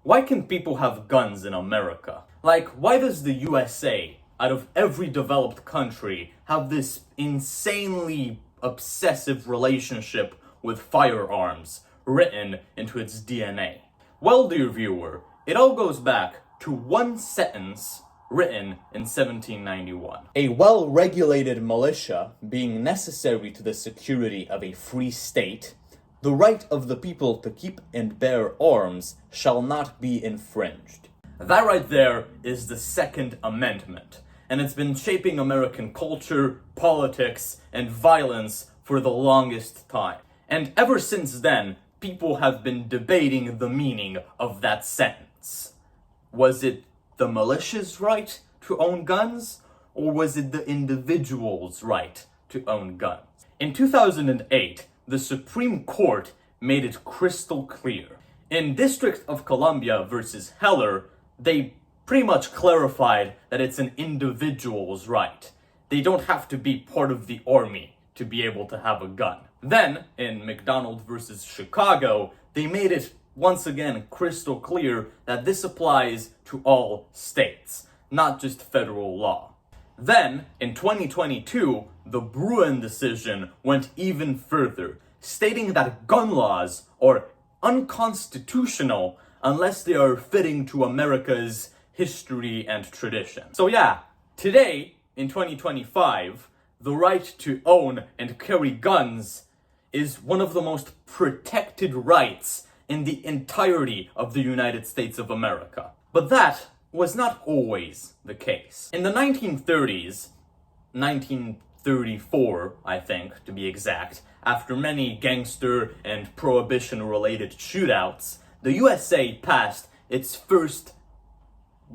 Why can people have guns in America? Like, why does the USA, out of every developed country, have this insanely obsessive relationship with firearms written into its DNA? Well, dear viewer, it all goes back to one sentence written in 1791. A well-regulated militia being necessary to the security of a free state, the right of the people to keep and bear arms shall not be infringed. That right there is the Second Amendment, and it's been shaping American culture, politics, and violence for the longest time. And ever since then, people have been debating the meaning of that sentence. Was it the militia's right to own guns, or was it the individual's right to own guns? In 2008, the Supreme Court made it crystal clear. In District of Columbia versus Heller, they pretty much clarified that it's an individual's right. They don't have to be part of the army to be able to have a gun. Then, in McDonald versus Chicago, they made it once again crystal clear that this applies to all states, not just federal law. Then, in 2022, the Bruin decision went even further, stating that gun laws are unconstitutional unless they are fitting to America's history and tradition. So yeah, today, in 2025, the right to own and carry guns is one of the most protected rights in the entirety of the United States of America. But that was not always the case. In the 1930s, 1934, I think, to be exact, after many gangster and prohibition-related shootouts, the USA passed its first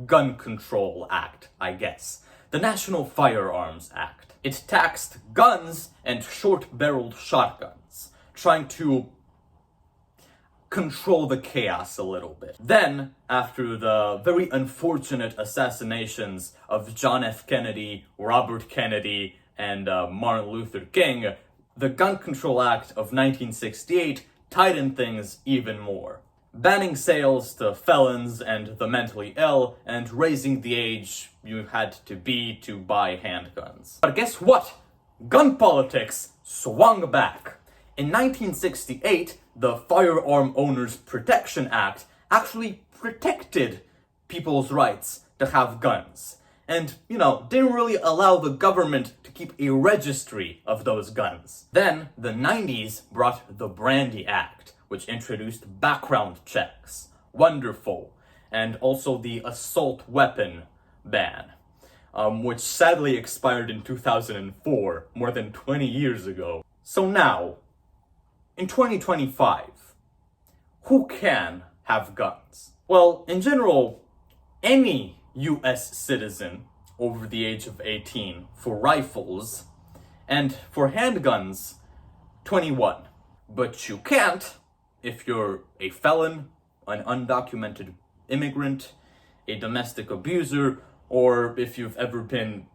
gun control act, I guess, the National Firearms Act. It taxed guns and short-barreled shotguns, trying to control the chaos a little bit. Then, after the very unfortunate assassinations of John F. Kennedy, Robert Kennedy, and Martin Luther King, the Gun Control Act of 1968 tightened things even more, banning sales to felons and the mentally ill, and raising the age you had to be to buy handguns. But guess what? Gun politics swung back. In 1968, the Firearm Owners Protection Act actually protected people's rights to have guns. And, didn't really allow the government to keep a registry of those guns. Then, the 90s brought the Brandy Act, which introduced background checks. Wonderful. And also the assault weapon ban, which sadly expired in 2004, more than 20 years ago. So now, in 2025, who can have guns? Well, in general, any US citizen over the age of 18 for rifles, and for handguns, 21. But you can't if you're a felon, an undocumented immigrant, a domestic abuser, or if you've ever been,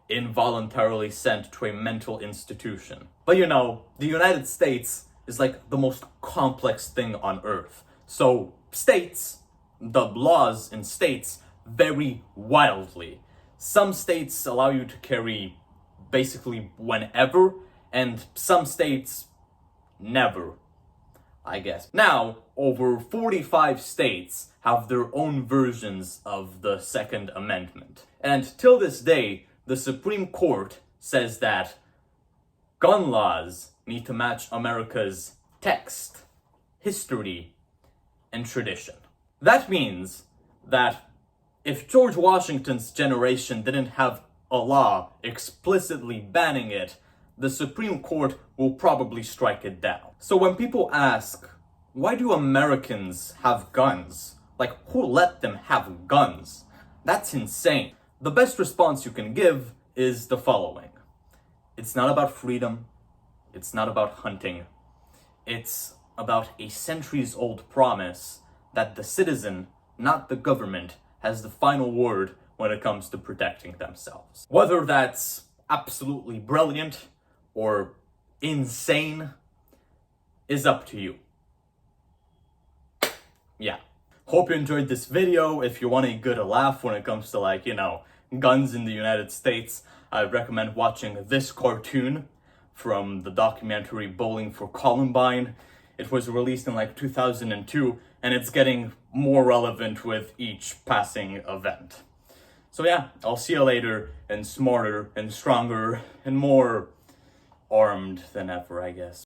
involuntarily sent to a mental institution. But the United States is like the most complex thing on earth. So states, the laws in states vary wildly. Some states allow you to carry basically whenever, and some states never, I guess. Now, over 45 states have their own versions of the Second Amendment. And till this day, the Supreme Court says that gun laws need to match America's text, history, and tradition. That means that if George Washington's generation didn't have a law explicitly banning it, the Supreme Court will probably strike it down. So when people ask, why do Americans have guns? Like, who let them have guns? That's insane. The best response you can give is the following. It's not about freedom. It's not about hunting. It's about a centuries-old promise that the citizen, not the government, has the final word when it comes to protecting themselves. Whether that's absolutely brilliant or insane is up to you. Yeah. Hope you enjoyed this video. If you want a good laugh when it comes to, like, you know, guns in the United States, I recommend watching this cartoon from the documentary Bowling for Columbine. It was released in like 2002, and it's getting more relevant with each passing event. So yeah, I'll see you later, and smarter and stronger and more armed than ever, I guess.